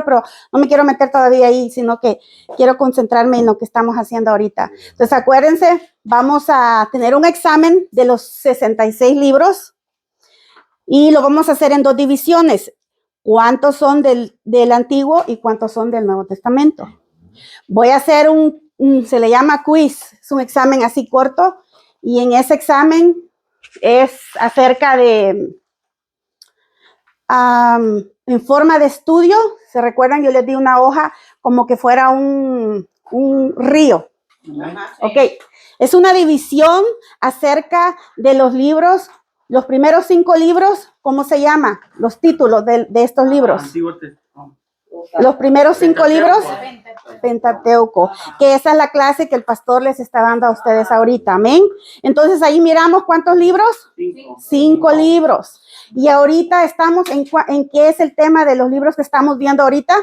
libros, pero no me quiero meter todavía ahí, sino que quiero concentrarme en lo que estamos haciendo ahorita. Entonces, acuérdense, vamos a tener un examen de los 66 libros y lo vamos a hacer en 2 divisiones. ¿Cuántos son del Antiguo y cuántos son del Nuevo Testamento? Voy a hacer se le llama quiz, es un examen así corto, y en ese examen es acerca de, en forma de estudio, ¿se recuerdan? Yo les di una hoja como que fuera un río. Ok, es una división acerca de los libros, los primeros 5 libros, ¿cómo se llama? Los títulos de estos libros. Los primeros 5 libros, Pentateuco, que esa es la clase que el pastor les está dando a ustedes ahorita, amén. Entonces ahí miramos cuántos libros, 5 libros. Y ahorita estamos en qué es el tema de los libros que estamos viendo ahorita.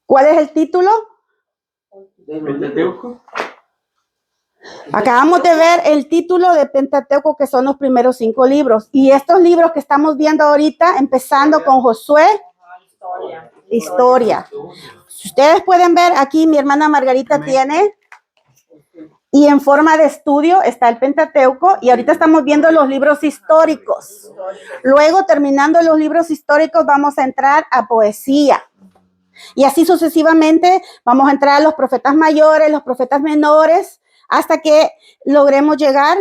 ¿Cuál es el título? Pentateuco. Acabamos de ver el título de Pentateuco, que son los primeros 5 libros. Y estos libros que estamos viendo ahorita, empezando con Josué, historia. Si ustedes pueden ver aquí, mi hermana Margarita tiene, y en forma de estudio está el Pentateuco, y ahorita estamos viendo los libros históricos. Luego, terminando los libros históricos, vamos a entrar a poesía. Y así sucesivamente vamos a entrar a los profetas mayores, los profetas menores, hasta que logremos llegar,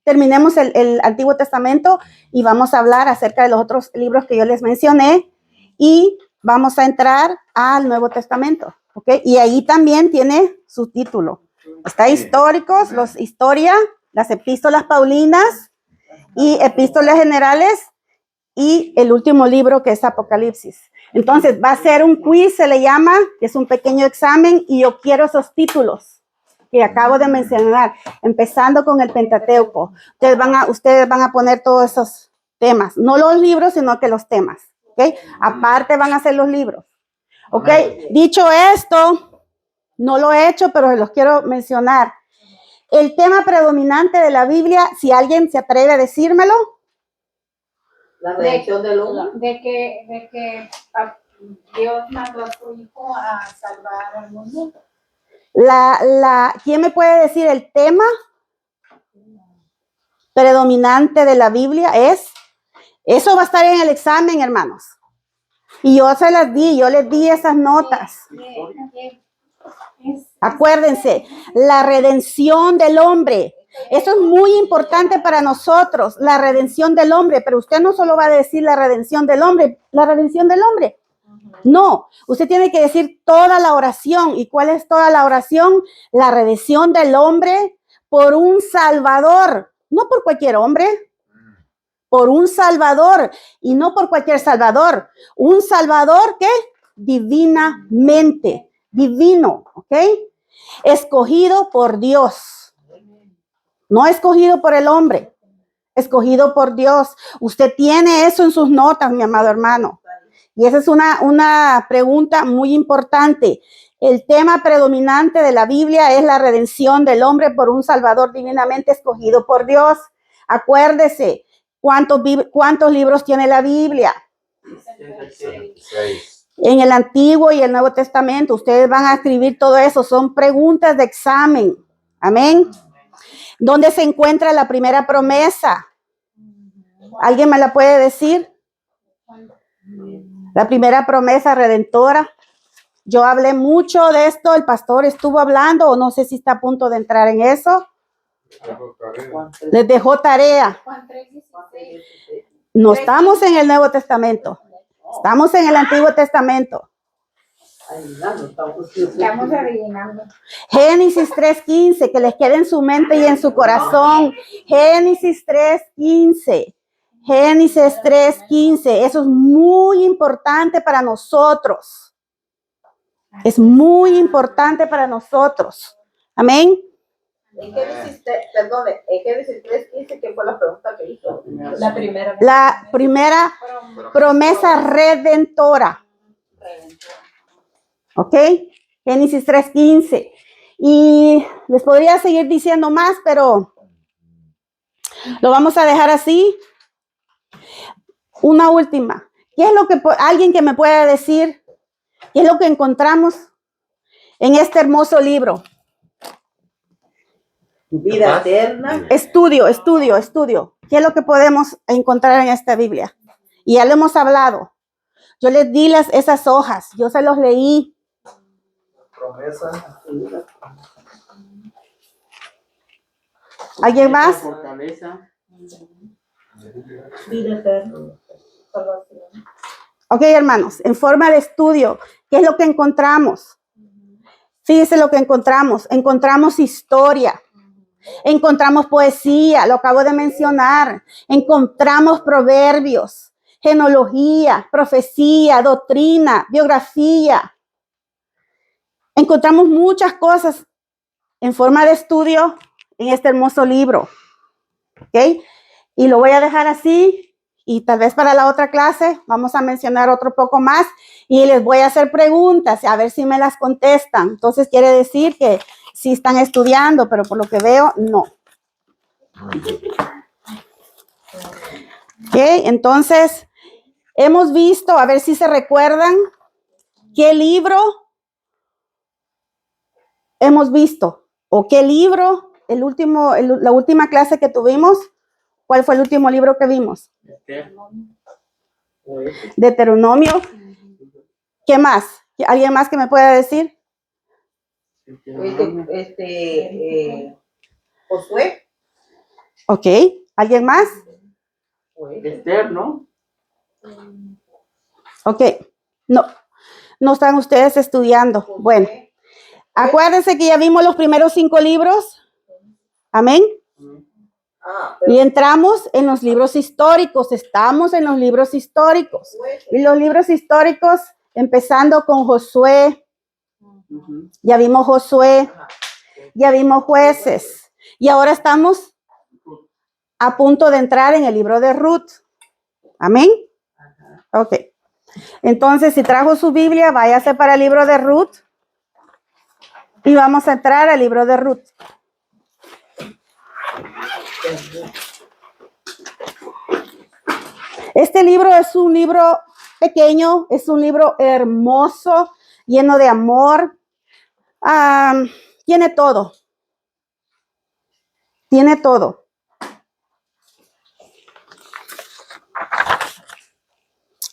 terminemos el Antiguo Testamento y vamos a hablar acerca de los otros libros que yo les mencioné y vamos a entrar al Nuevo Testamento, ¿ok? Y ahí también tiene su título. Está históricos, historia, las epístolas paulinas y epístolas generales y el último libro que es Apocalipsis. Entonces va a ser un quiz, se le llama, que es un pequeño examen y yo quiero esos títulos que acabo de mencionar, empezando con el Pentateuco. Ustedes van a poner todos esos temas, no los libros, sino que los temas, ¿ok? Aparte van a ser los libros, ¿ok? Dicho esto, no lo he hecho, pero los quiero mencionar. El tema predominante de la Biblia, si alguien se atreve a decírmelo. La redención del hombre. De que Dios mandó a su hijo a salvar al mundo. ¿Quién me puede decir el tema predominante de la Biblia? Eso va a estar en el examen, hermanos. Y yo les di esas notas. Acuérdense, la redención del hombre. Eso es muy importante para nosotros, la redención del hombre. Pero usted no solo va a decir la redención del hombre. No, usted tiene que decir toda la oración. ¿Y cuál es toda la oración? La redención del hombre por un Salvador, no por cualquier hombre, por un Salvador y no por cualquier Salvador. Un Salvador que divinamente, divino, ¿ok? Escogido por Dios, no escogido por el hombre, escogido por Dios. Usted tiene eso en sus notas, mi amado hermano. Y esa es una pregunta muy importante. El tema predominante de la Biblia es la redención del hombre por un Salvador divinamente escogido por Dios. Acuérdese, ¿cuántos libros tiene la Biblia? 66. En el Antiguo y el Nuevo Testamento. Ustedes van a escribir todo eso. Son preguntas de examen. Amén. ¿Dónde se encuentra la primera promesa? ¿Alguien me la puede decir? La primera promesa redentora. Yo hablé mucho de esto, el pastor estuvo hablando, o no sé si está a punto de entrar en eso. Les dejó tarea. No estamos en el Nuevo Testamento, estamos en el Antiguo Testamento. Estamos adivinando. Génesis 3:15, que les quede en su mente y en su corazón. Génesis 3:15. Génesis 3:15, eso es muy importante para nosotros. Es muy importante para nosotros. Amén. ¿En qué Génesis 3:15, ¿qué fue la pregunta que hizo? La primera promesa redentora. ¿Ok? Génesis 3:15. Y les podría seguir diciendo más, pero lo vamos a dejar así. Una última. ¿Qué es lo que alguien que me pueda decir? ¿Qué es lo que encontramos en este hermoso libro? Vida eterna. Estudio. ¿Qué es lo que podemos encontrar en esta Biblia? Y ya lo hemos hablado. Yo les di esas hojas, yo se los leí. Promesa. ¿Alguien más? Fortaleza. Vida eterna. Salvación. Ok, hermanos, en forma de estudio, ¿qué es lo que encontramos? Fíjense lo que encontramos. Encontramos historia. Encontramos poesía, lo acabo de mencionar. Encontramos proverbios, genealogía, profecía, doctrina, biografía. Encontramos muchas cosas en forma de estudio en este hermoso libro. ¿Ok? Y lo voy a dejar así. Y tal vez para la otra clase vamos a mencionar otro poco más. Y les voy a hacer preguntas a ver si me las contestan. Entonces quiere decir que sí están estudiando, pero por lo que veo, no. Ok, entonces hemos visto, a ver si se recuerdan, qué libro hemos visto. O qué libro, la última clase que tuvimos, ¿cuál fue el último libro que vimos? Deuteronomio. ¿Qué más? ¿Alguien más que me pueda decir? Josué. Ok. ¿Alguien más? Esther, ¿no? Ok. No están ustedes estudiando. Bueno, acuérdense que ya vimos los primeros 5 libros. Amén. Y entramos en los libros históricos. Estamos en los libros históricos. Y los libros históricos, empezando con Josué. Ya vimos Josué. Ya vimos Jueces. Y ahora estamos a punto de entrar en el libro de Ruth. Amén. Ok. Entonces, si trajo su Biblia, váyase para el libro de Ruth. Y vamos a entrar al libro de Ruth. Este libro es un libro pequeño, es un libro hermoso, lleno de amor. Tiene todo. Tiene todo.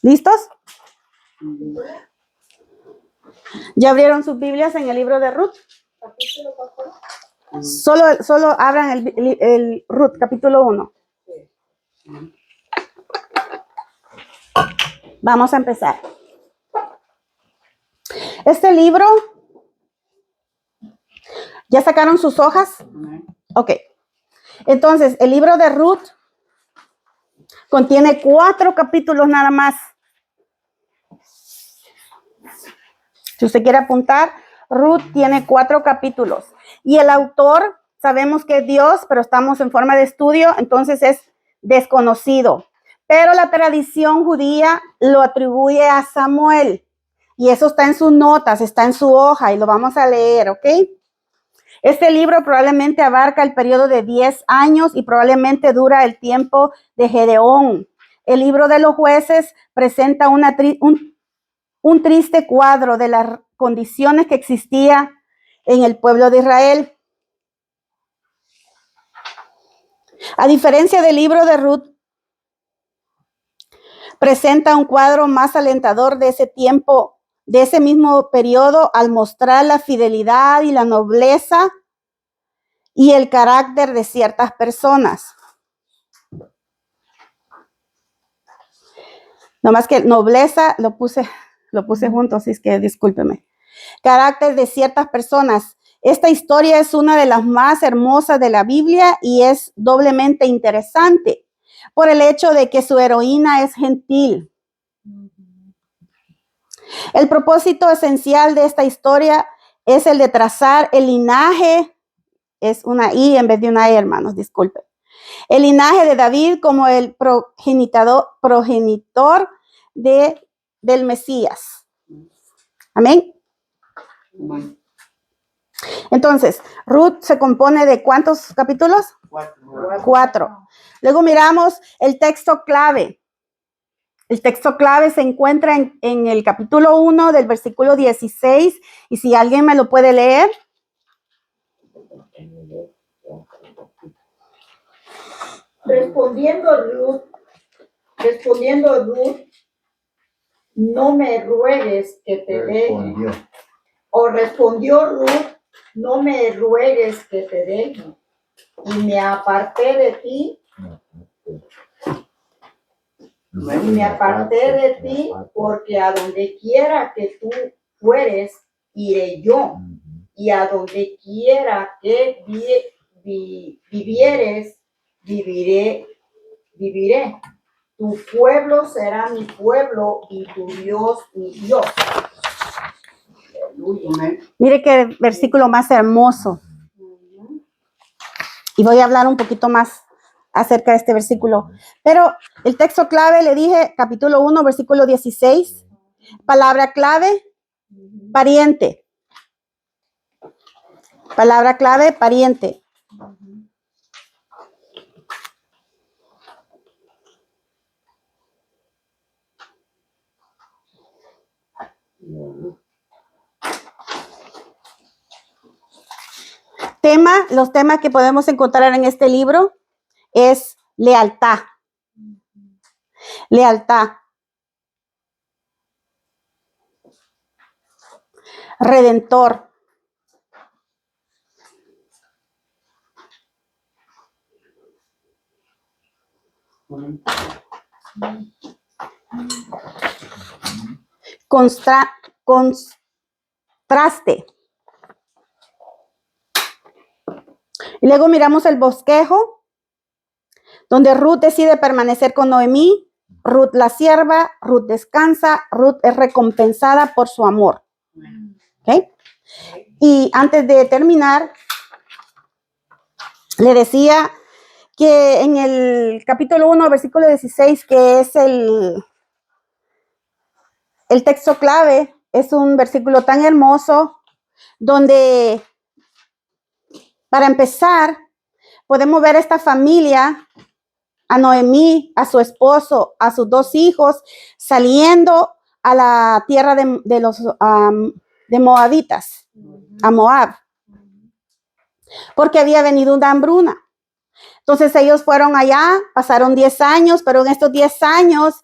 ¿Listos? ¿Ya abrieron sus Biblias en el libro de Ruth? Solo abran el Ruth, capítulo 1. Vamos a empezar. Este libro, ¿ya sacaron sus hojas? Ok. Entonces, el libro de Ruth contiene 4 capítulos nada más. Si usted quiere apuntar, Ruth tiene 4 capítulos. Y el autor, sabemos que es Dios, pero estamos en forma de estudio, entonces es desconocido. Pero la tradición judía lo atribuye a Samuel. Y eso está en sus notas, está en su hoja y lo vamos a leer, ¿ok? Este libro probablemente abarca el periodo de 10 años y probablemente dura el tiempo de Gedeón. El libro de los Jueces presenta un triste cuadro de las condiciones que existía en el pueblo de Israel. A diferencia del libro de Ruth, presenta un cuadro más alentador de ese tiempo, de ese mismo periodo, al mostrar la fidelidad y la nobleza y el carácter de ciertas personas. Nomás que nobleza lo puse junto, así es que discúlpeme. Carácter de ciertas personas. Esta historia es una de las más hermosas de la Biblia y es doblemente interesante por el hecho de que su heroína es gentil. El propósito esencial de esta historia es el de trazar el linaje, es una I en vez de una E, hermanos, disculpen. El linaje de David como el progenitor del Mesías. Amén. Entonces, Ruth se compone de ¿cuántos capítulos? 4. Luego miramos el texto clave. El texto clave se encuentra en el capítulo 1 del versículo 16. Y si alguien me lo puede leer. Respondiendo Ruth, no me ruegues que te deje. O respondió Ruth, no me ruegues que te deje. Y me aparté de ti. Y me aparté de ti porque a donde quiera que tú fueres, iré yo. Y a donde quiera que vivieres, viviré. Tu pueblo será mi pueblo y tu Dios mi Dios. Aleluya. Mire qué versículo más hermoso. Y voy a hablar un poquito más acerca de este versículo. Pero el texto clave, le dije, capítulo 1, versículo 16. Palabra clave, pariente. Palabra clave, pariente. Los temas que podemos encontrar en este libro es lealtad. Lealtad. Redentor. Contraste. Y luego miramos el bosquejo, donde Ruth decide permanecer con Noemí. Ruth la sierva, Ruth descansa, Ruth es recompensada por su amor. ¿Okay? Y antes de terminar, le decía que en el capítulo 1, versículo 16, que es el texto clave, es un versículo tan hermoso, donde, para empezar, podemos ver esta familia, a Noemí, a su esposo, a sus 2 hijos, saliendo a la tierra de los moabitas, a Moab, porque había venido una hambruna. Entonces ellos fueron allá, pasaron 10 años, pero en estos 10 años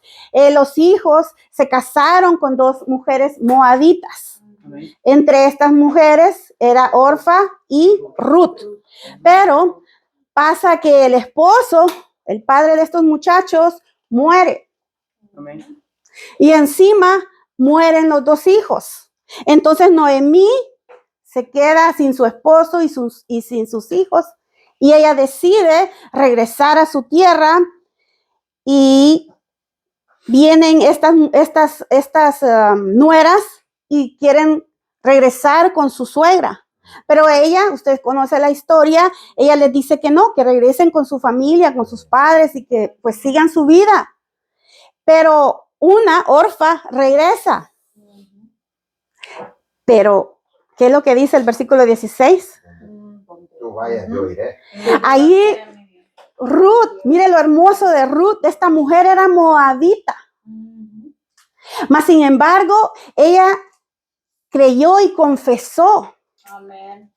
los hijos se casaron con 2 mujeres moabitas. Amén. Entre estas mujeres era Orfa y Ruth. Pero pasa que el esposo, el padre de estos muchachos, muere. Amén. Y encima mueren los 2 hijos. Entonces Noemí se queda sin su esposo y sin sus hijos. Y ella decide regresar a su tierra y vienen estas nueras y quieren regresar con su suegra. Pero ella, usted conoce la historia, ella les dice que no, que regresen con su familia, con sus padres y que pues sigan su vida. Pero una, Orfa, regresa. Pero, ¿qué es lo que dice el versículo 16? Tú vayas, yo iré. Ahí Ruth, mire lo hermoso de Ruth, esta mujer era moabita. Mas sin embargo, ella creyó y confesó. Amén.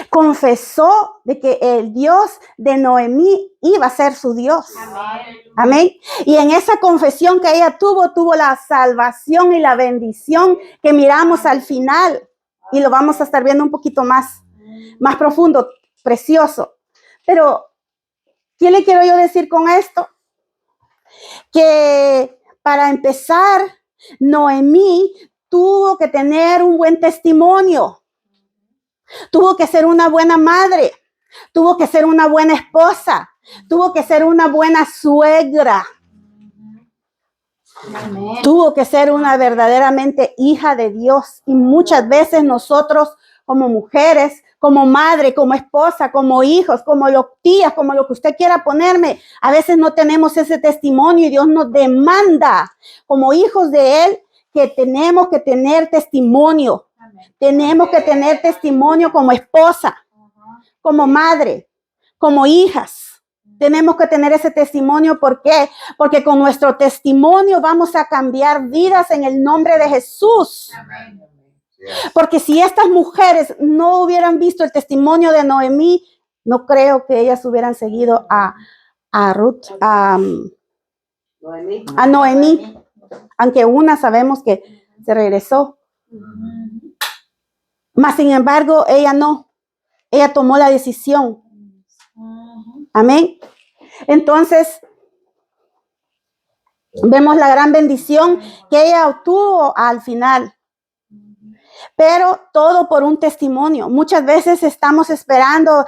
Confesó de que el Dios de Noemí iba a ser su Dios. Amén. Amén. Y en esa confesión que ella tuvo la salvación y la bendición que miramos al final. Y lo vamos a estar viendo un poquito más profundo, precioso. Pero, ¿qué le quiero yo decir con esto? Que para empezar, Noemí tuvo que tener un buen testimonio. Tuvo que ser una buena madre. Tuvo que ser una buena esposa. Tuvo que ser una buena suegra. Amén. Tuvo que ser una verdaderamente hija de Dios. Y muchas veces nosotros, como mujeres, como madre, como esposa, como hijos, como tías, como lo que usted quiera ponerme, a veces no tenemos ese testimonio y Dios nos demanda, como hijos de Él, que tenemos que tener testimonio. Amén. Tenemos que tener testimonio como esposa, como madre, como hijas. Tenemos que tener ese testimonio. ¿Por qué? Porque con nuestro testimonio vamos a cambiar vidas en el nombre de Jesús. Yes. Porque si estas mujeres no hubieran visto el testimonio de Noemí, no creo que ellas hubieran seguido a Ruth, a Noemí, aunque una sabemos que se regresó. Mas sin embargo, ella no. Ella tomó la decisión. Amén. Entonces, vemos la gran bendición que ella obtuvo al final. Pero todo por un testimonio. Muchas veces estamos esperando,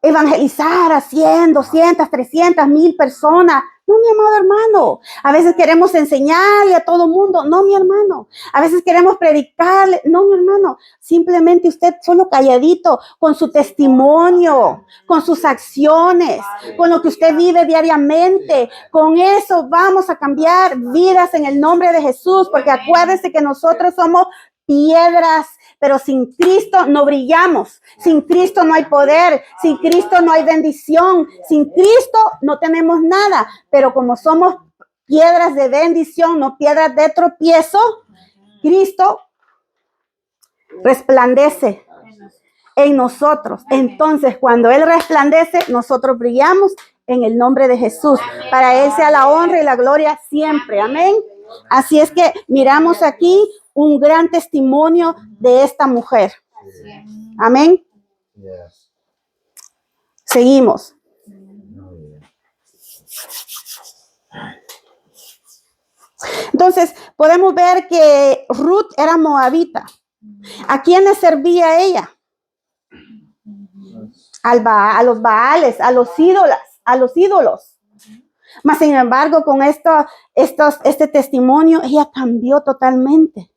evangelizar a 100, 200, 300, 1000 personas. No, mi amado hermano. A veces queremos enseñarle a todo el mundo. No, mi hermano. A veces queremos predicarle. No, mi hermano. Simplemente usted solo calladito, con su testimonio, con sus acciones, con lo que usted vive diariamente. Con eso vamos a cambiar vidas en el nombre de Jesús. Porque acuérdense que nosotros somos piedras, pero sin Cristo no brillamos. Sin Cristo no hay poder. Sin Cristo no hay bendición. Sin Cristo no tenemos nada. Pero como somos piedras de bendición, no piedras de tropiezo, Cristo resplandece en nosotros. Entonces, cuando Él resplandece, nosotros brillamos en el nombre de Jesús. Para Él sea la honra y la gloria siempre. Amén. Así es que miramos aquí un gran testimonio de esta mujer. Amén. Yes. Seguimos. Muy bien. Entonces, podemos ver que Ruth era moabita. ¿A quiénes servía ella? A los baales, a los ídolos. Mas, sin embargo, con este testimonio, ella cambió totalmente.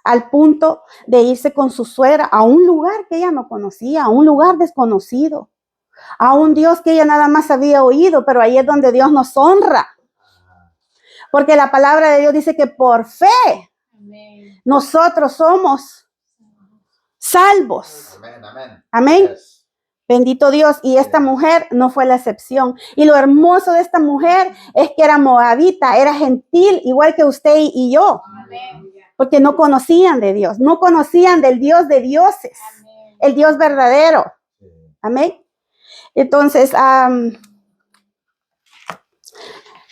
Al punto de irse con su suegra a un lugar que ella no conocía, a un lugar desconocido, a un Dios que ella nada más había oído, pero ahí es donde Dios nos honra. Porque la palabra de Dios dice que por fe nosotros somos salvos. Amén, amén. Amén. Yes. Bendito Dios. Y esta mujer no fue la excepción. Y lo hermoso de esta mujer es que era moabita, era gentil, igual que usted y yo. Porque no conocían de Dios, no conocían del Dios de dioses, el Dios verdadero. Amén. Entonces,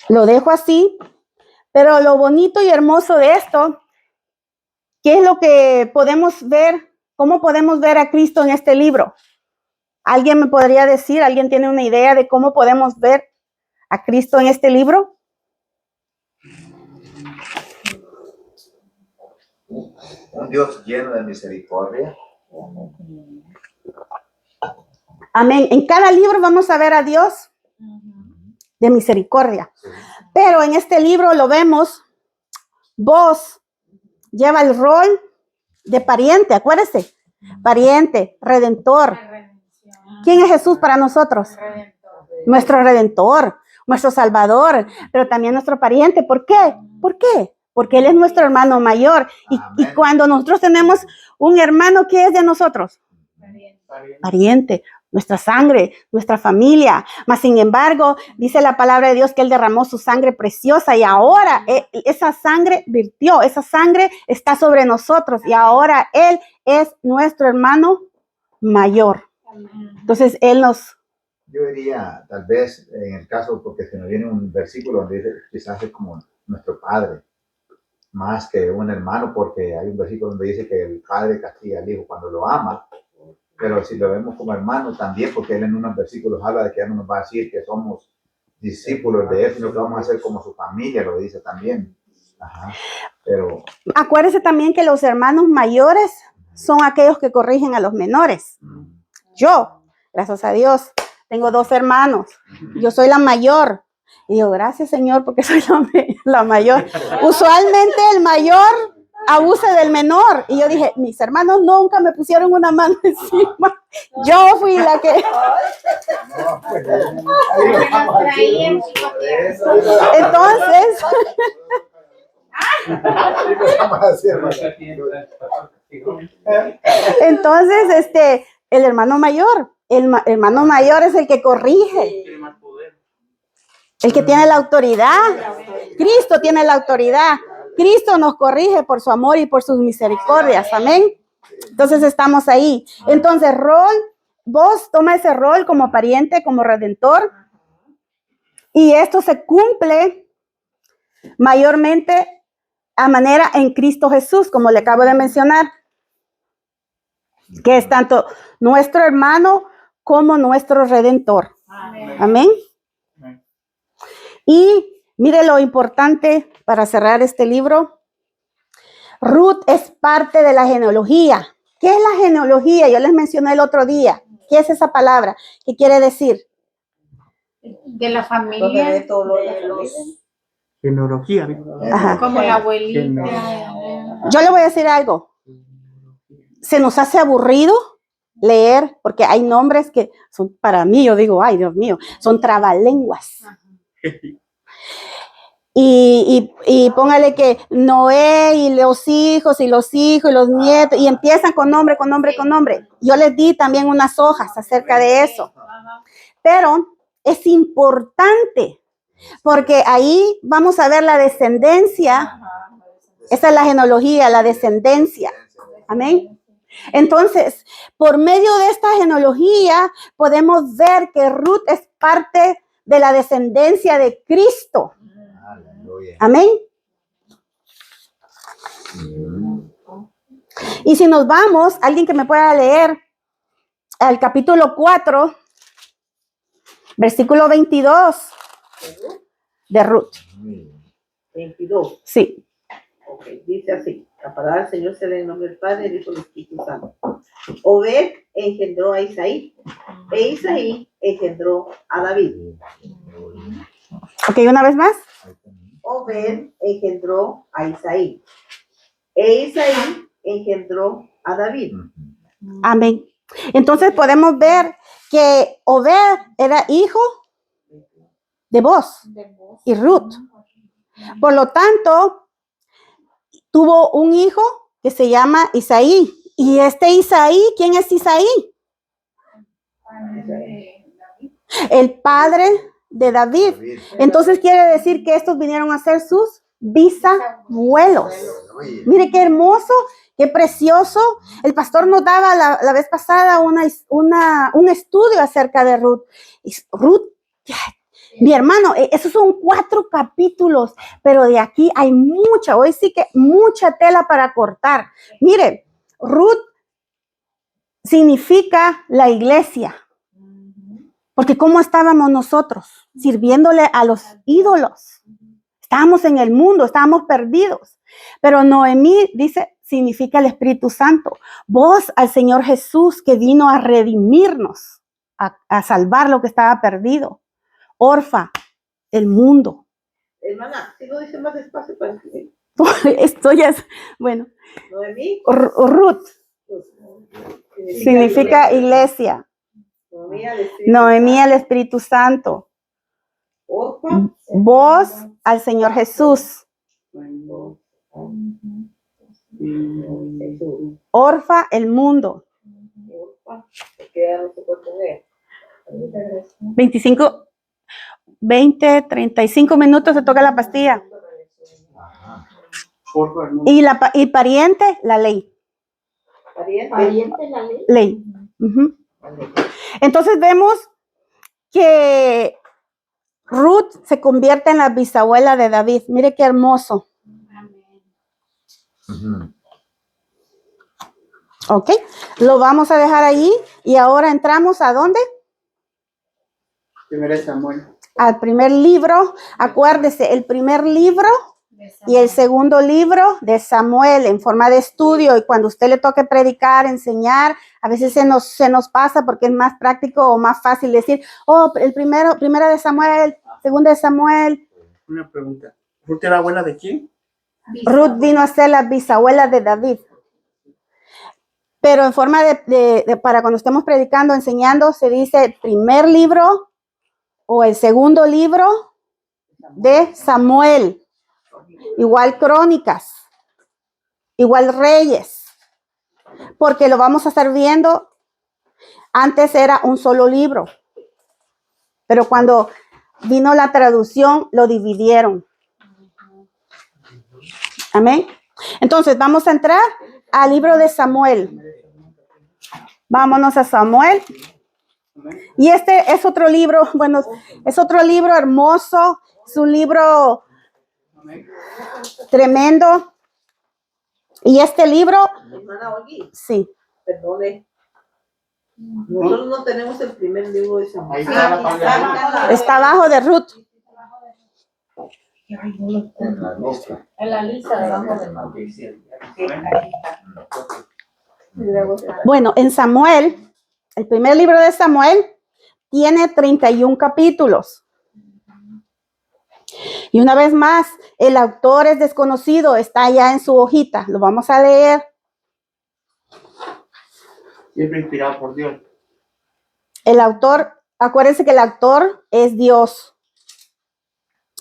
lo dejo así. Pero lo bonito y hermoso de esto, ¿qué es lo que podemos ver? ¿Cómo podemos ver a Cristo en este libro? ¿Alguien me podría decir? ¿Alguien tiene una idea de cómo podemos ver a Cristo en este libro? Un Dios lleno de misericordia. Amén. En cada libro vamos a ver a Dios de misericordia. Pero en este libro lo vemos, vos lleva el rol de pariente, acuérdese, pariente, redentor. ¿Quién es Jesús para nosotros? Nuestro redentor, nuestro salvador, pero también nuestro pariente. ¿Por qué? ¿Por qué? Porque Él es nuestro hermano mayor. Y cuando nosotros tenemos un hermano, ¿qué es de nosotros? Pariente. Nuestra sangre, nuestra familia. Mas sin embargo, dice la palabra de Dios que Él derramó su sangre preciosa y ahora esa sangre virtió, esa sangre está sobre nosotros y ahora Él es nuestro hermano mayor. Entonces Él nos... Yo diría, tal vez, en el caso, porque se nos viene un versículo donde dice, quizás es como nuestro padre, más que un hermano, porque hay un versículo donde dice que el padre castiga al hijo cuando lo ama. Pero si lo vemos como hermano también, porque él en unos versículos habla de que ya no nos va a decir que somos discípulos de él, sino que vamos a ser como su familia, lo dice también. Ajá. Pero acuérdense también que los hermanos mayores son aquellos que corrigen a los menores. Yo, gracias a Dios, tengo 2 hermanos. Yo soy la mayor. Y digo, gracias Señor, porque soy la mayor. Usualmente el mayor abusa del menor. Y yo dije, mis hermanos nunca me pusieron una mano encima. Yo fui la que... Entonces... Entonces, el hermano mayor, hermano mayor es el que corrige, Tiene más poder. el que tiene la autoridad. Cristo tiene la autoridad. Cristo nos corrige por su amor y por sus misericordias. Amén. Entonces estamos ahí. Entonces, vos toma ese rol como pariente, como redentor. Y esto se cumple mayormente a manera en Cristo Jesús, como le acabo de mencionar, que es tanto nuestro hermano como nuestro redentor. Amén. Y mire lo importante para cerrar este libro. Ruth es parte de la genealogía. ¿Qué es la genealogía? Yo les mencioné el otro día. ¿Qué es esa palabra? ¿Qué quiere decir? De la familia, Genealogía. Ajá. como la abuelita. Yo le voy a decir algo. Se nos hace aburrido leer porque hay nombres que son, para mí, yo digo, ay, Dios mío, son trabalenguas. Y póngale que Noé y los hijos y los nietos, y empiezan con nombre. Yo les di también unas hojas acerca de eso. Pero es importante, porque ahí vamos a ver la descendencia. Esa es la genealogía, la descendencia. Amén. Entonces, por medio de esta genealogía, podemos ver que Ruth es parte de la descendencia de Cristo. Amén. Y si nos vamos, alguien que me pueda leer al capítulo 4, versículo 22 de Ruth. 22. Sí. Ok, dice así: la palabra del Señor será en nombre del Padre, del Hijo y del Espíritu Santo. Obed engendró a Isaí, e Isaí engendró a David. Ok, una vez más. Obed engendró a Isaí, e Isaí engendró a David. Amén. Entonces podemos ver que Obed era hijo de Boaz y Ruth. Por lo tanto, tuvo un hijo que se llama Isaí. Y este Isaí, ¿quién es Isaí? El padre de David. Entonces quiere decir que estos vinieron a ser sus bisabuelos. Mire qué hermoso, qué precioso. El pastor nos daba la vez pasada un estudio acerca de Ruth. Y Ruth, mi hermano, esos son 4 capítulos, pero de aquí hay mucha, hoy sí que mucha tela para cortar. Mire, Ruth significa la iglesia. Porque ¿cómo estábamos nosotros? Sirviéndole a los ídolos. Estábamos en el mundo, estábamos perdidos. Pero Noemí dice, significa el Espíritu Santo. Voz al Señor Jesús que vino a redimirnos, a salvar lo que estaba perdido. Orfa, el mundo. Hermana, si no dice más despacio para escribir. Esto ya es, bueno. Noemí. Ruth significa iglesia. Noemí al Espíritu Santo. Voz al Señor Jesús. Orfa, el mundo. 35 minutos se toca la pastilla. Y pariente, la ley. Pariente la ley. Ley. Uh-huh. Entonces vemos que Ruth se convierte en la bisabuela de David. Mire qué hermoso. Ok, lo vamos a dejar ahí y ahora entramos ¿a dónde? Primera de Samuel. Al primer libro. Acuérdese, el primer libro y el segundo libro de Samuel en forma de estudio, y cuando usted le toque predicar, enseñar, a veces se nos pasa porque es más práctico o más fácil decir, primera de Samuel, segunda de Samuel. Una pregunta. ¿Ruth era abuela de quién? Ruth vino a ser la bisabuela de David. Pero en forma para cuando estemos predicando, enseñando, se dice el primer libro o el segundo libro de Samuel. Igual Crónicas, igual Reyes, porque lo vamos a estar viendo Antes era un solo libro, pero cuando vino la traducción, lo dividieron. Amén. Entonces, vamos a entrar al libro de Samuel. Vámonos a Samuel. Y este es otro libro, bueno, es otro libro hermoso, es un libro tremendo. Y este libro, Hermana Olgi, sí, perdone. Nosotros no tenemos el primer libro de Samuel. Ahí está la palabra. está abajo de Ruth. En la lista. En la lista debajo del nombre. Bueno, en Samuel, el primer libro de Samuel tiene 31 capítulos. Y una vez más, el autor es desconocido, está allá en su hojita. Lo vamos a leer. Siempre inspirado por Dios. El autor, acuérdense que el autor es Dios.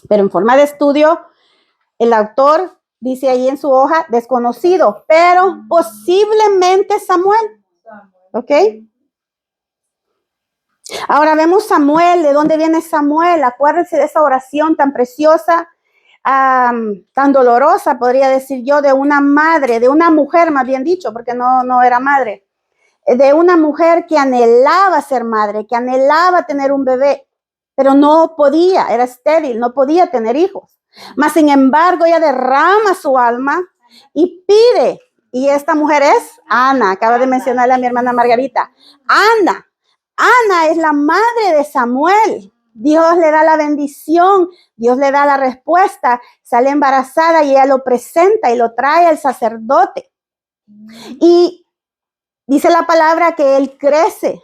Pero en forma de estudio, el autor dice ahí en su hoja, desconocido, pero posiblemente Samuel. ¿Ok? Ahora vemos Samuel. ¿De dónde viene Samuel? Acuérdense de esa oración tan preciosa, tan dolorosa, podría decir yo, de una madre, de una mujer, más bien dicho, porque no era madre. De una mujer que anhelaba ser madre, que anhelaba tener un bebé, pero no podía, era estéril, no podía tener hijos. Mas, sin embargo, ella derrama su alma y pide, y esta mujer es Ana, acaba de mencionarle a mi hermana Margarita. Ana es la madre de Samuel. Dios le da la bendición, Dios le da la respuesta, sale embarazada y ella lo presenta y lo trae al sacerdote. Y dice la palabra que él crece.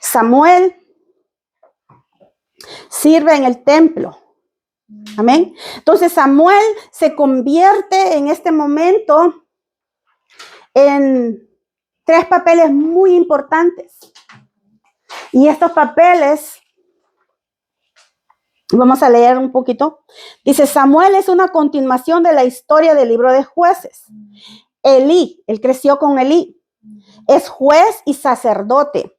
Samuel sirve en el templo. Amén. Entonces Samuel se convierte en este momento en 3 papeles muy importantes. Y estos papeles, vamos a leer un poquito. Dice, Samuel es una continuación de la historia del libro de Jueces. Elí, él creció con Elí, es juez y sacerdote.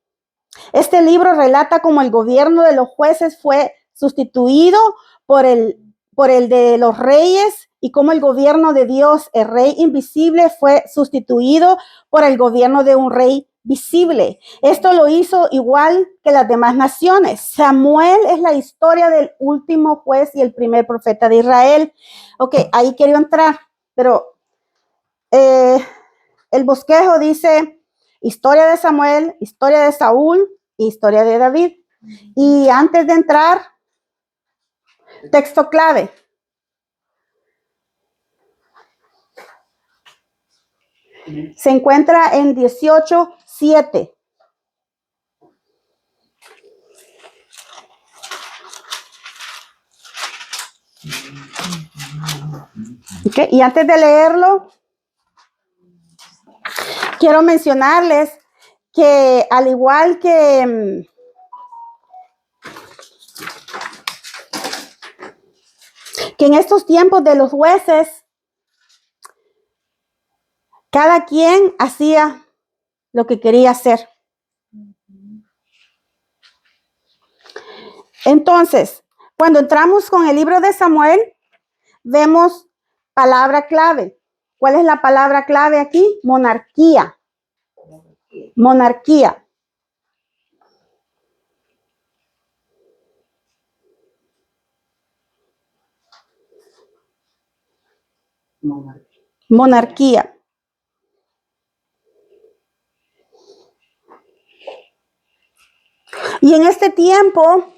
Este libro relata cómo el gobierno de los jueces fue sustituido por el de los reyes y cómo el gobierno de Dios, el rey invisible, fue sustituido por el gobierno de un rey visible. Esto lo hizo igual que las demás naciones. Samuel es la historia del último juez y el primer profeta de Israel. Ok, ahí quiero entrar, pero el bosquejo dice historia de Samuel, historia de Saúl, historia de David. Y antes de entrar, texto clave. Se encuentra en 18:7. Okay, y antes de leerlo, quiero mencionarles que al igual que en estos tiempos de los jueces, cada quien hacía lo que quería hacer. Entonces, cuando entramos con el libro de Samuel, vemos palabra clave. ¿Cuál es la palabra clave aquí? Monarquía. Monarquía. Monarquía. Y en este tiempo,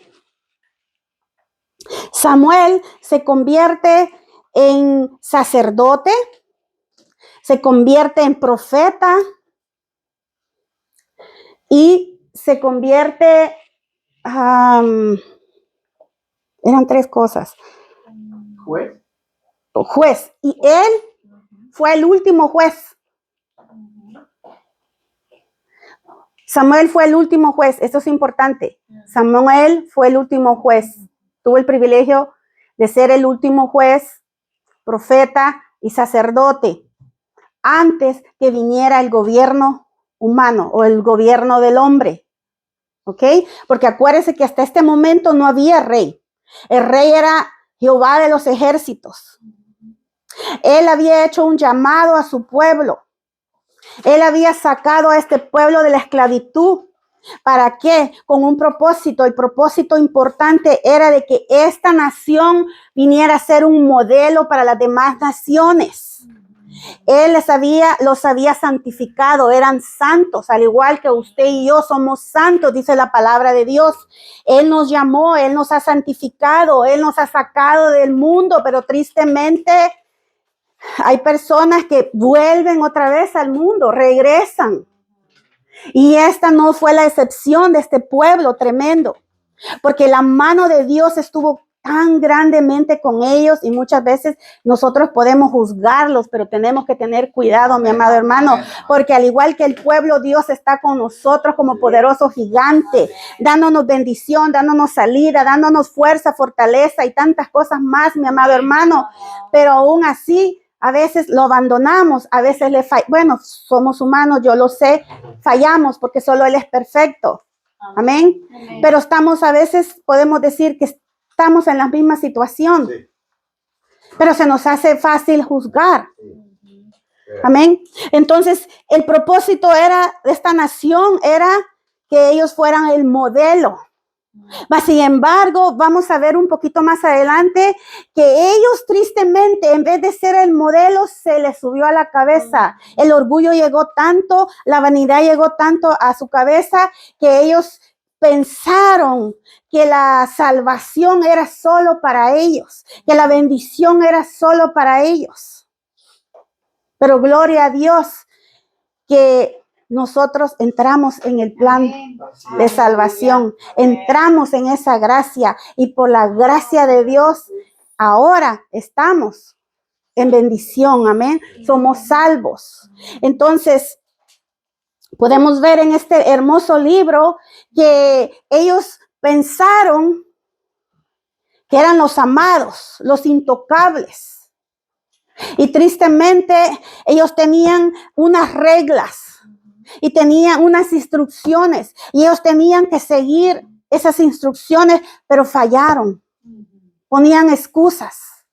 Samuel se convierte en sacerdote, se convierte en profeta y se convierte, eran 3 cosas. Juez. Y él fue el último juez. Samuel fue el último juez, esto es importante. Samuel fue el último juez. Tuvo el privilegio de ser el último juez, profeta y sacerdote. antes que viniera el gobierno humano o el gobierno del hombre. ¿Ok? Porque acuérdense que hasta este momento no había rey. El rey era Jehová de los ejércitos. Él había hecho un llamado a su pueblo. Él había sacado a este pueblo de la esclavitud. ¿Para qué? Con un propósito. El propósito importante era de que esta nación viniera a ser un modelo para las demás naciones. Él los había santificado, eran santos, al igual que usted y yo somos santos, dice la palabra de Dios. Él nos llamó, Él nos ha santificado, Él nos ha sacado del mundo, pero tristemente hay personas que vuelven otra vez al mundo, regresan. Y esta no fue la excepción de este pueblo tremendo, porque la mano de Dios estuvo tan grandemente con ellos y muchas veces nosotros podemos juzgarlos, pero tenemos que tener cuidado, mi amado hermano, porque al igual que el pueblo, Dios está con nosotros como poderoso gigante, dándonos bendición, dándonos salida, dándonos fuerza, fortaleza y tantas cosas más, mi amado hermano, pero aún así a veces lo abandonamos, a veces bueno, somos humanos, yo lo sé, fallamos porque solo Él es perfecto. Amén. Pero estamos a veces, podemos decir que estamos en la misma situación. Sí. Pero se nos hace fácil juzgar. Sí. Amén. Entonces, el propósito de esta nación era que ellos fueran el modelo. Mas, sin embargo, vamos a ver un poquito más adelante que ellos tristemente, en vez de ser el modelo, se les subió a la cabeza. El orgullo llegó tanto, la vanidad llegó tanto a su cabeza que ellos pensaron que la salvación era solo para ellos, que la bendición era solo para ellos. Pero gloria a Dios que nosotros entramos en el plan de salvación, entramos en esa gracia y por la gracia de Dios ahora estamos en bendición, amén, somos salvos. Entonces, podemos ver en este hermoso libro que ellos pensaron que eran los amados, los intocables. Y tristemente ellos tenían unas reglas y tenían unas instrucciones y ellos tenían que seguir esas instrucciones, pero fallaron. Ponían excusas.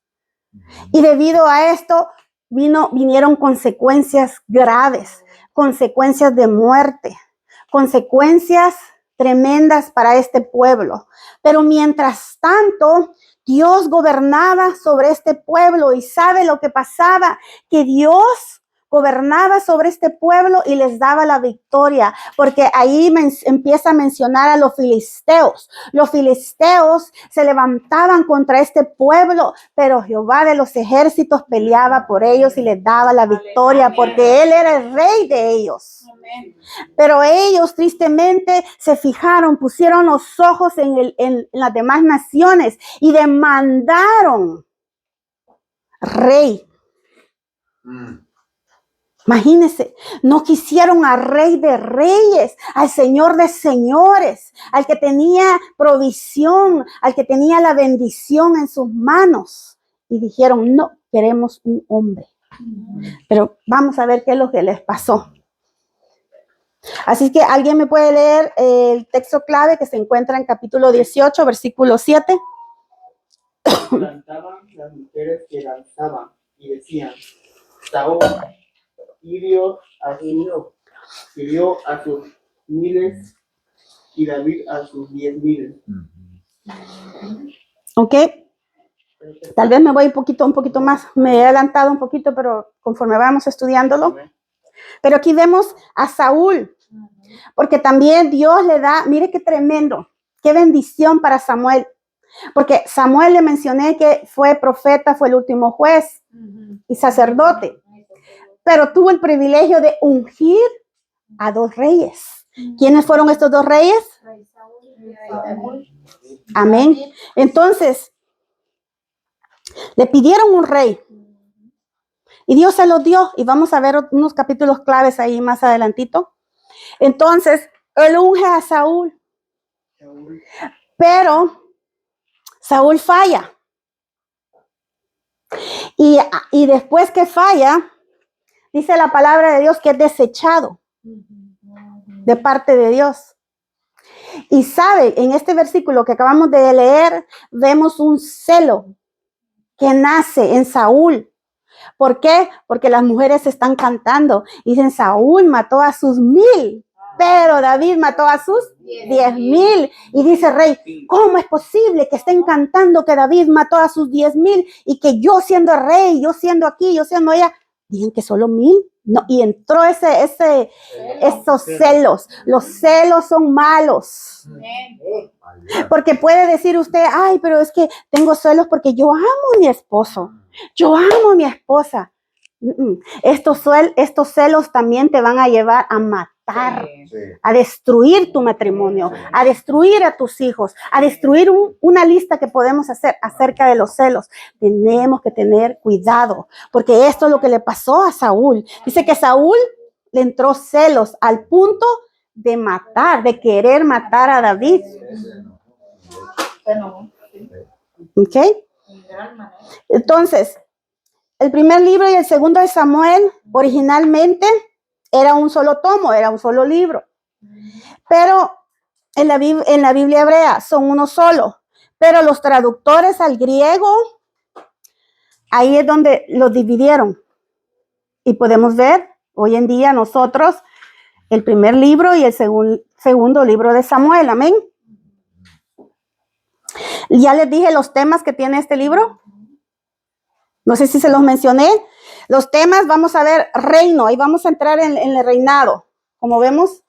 Y debido a esto vinieron consecuencias graves, consecuencias de muerte, consecuencias tremendas para este pueblo. Pero mientras tanto, Dios gobernaba sobre este pueblo y sabe lo que pasaba, que Dios gobernaba sobre este pueblo y les daba la victoria, porque ahí empieza a mencionar a los filisteos. Los filisteos se levantaban contra este pueblo, pero Jehová de los ejércitos peleaba por ellos y les daba la victoria, porque Él era el rey de ellos. Pero ellos tristemente se fijaron, pusieron los ojos en las demás naciones y demandaron rey. Imagínense, no quisieron al Rey de Reyes, al Señor de Señores, al que tenía provisión, al que tenía la bendición en sus manos. Y dijeron, no, queremos un hombre. Pero vamos a ver qué es lo que les pasó. Así que alguien me puede leer el texto clave que se encuentra en capítulo 18, versículo 7. Cantaban las mujeres que danzaban y decían, Saúl hirió a sus miles y David a sus 10,000. Ok. Tal vez me voy un poquito más. Me he adelantado un poquito, pero conforme vamos estudiándolo. Pero aquí vemos a Saúl, porque también Dios le da, mire qué tremendo, qué bendición para Samuel. Porque Samuel le mencioné que fue profeta, fue el último juez y sacerdote. Pero tuvo el privilegio de ungir a 2 reyes. ¿Quiénes fueron estos 2 reyes? Amén. Entonces, le pidieron un rey. Y Dios se los dio. Y vamos a ver unos capítulos claves ahí más adelantito. Entonces, él unge a Saúl. Pero Saúl falla. Y después que falla, dice la palabra de Dios que es desechado de parte de Dios. Y sabe, en este versículo que acabamos de leer, vemos un celo que nace en Saúl. ¿Por qué? Porque las mujeres están cantando. Dicen, Saúl mató a sus 1000, pero David mató a sus 10,000. Y dice el rey, ¿cómo es posible que estén cantando que David mató a sus 10,000 y que yo siendo rey, yo siendo aquí, yo siendo allá, digan que solo 1000? No, y entró esos celos. Los celos son malos. Porque puede decir usted, ay, pero es que tengo celos porque yo amo a mi esposo. Yo amo a mi esposa. Estos celos también te van a llevar a matar, a destruir tu matrimonio, a destruir a tus hijos, a destruir una lista que podemos hacer acerca de los celos. Tenemos que tener cuidado, porque esto es lo que le pasó a Saúl. Dice que Saúl le entró celos al punto de matar, de querer matar a David. ¿Ok? Entonces, el primer libro y el segundo de Samuel originalmente era un solo tomo, era un solo libro. Pero en la Biblia hebrea son uno solo. Pero los traductores al griego, ahí es donde los dividieron. Y podemos ver hoy en día nosotros el primer libro y el segundo libro de Samuel. Amén. Ya les dije los temas que tiene este libro. No sé si se los mencioné. Los temas, vamos a ver reino. Ahí vamos a entrar en el reinado. Como vemos,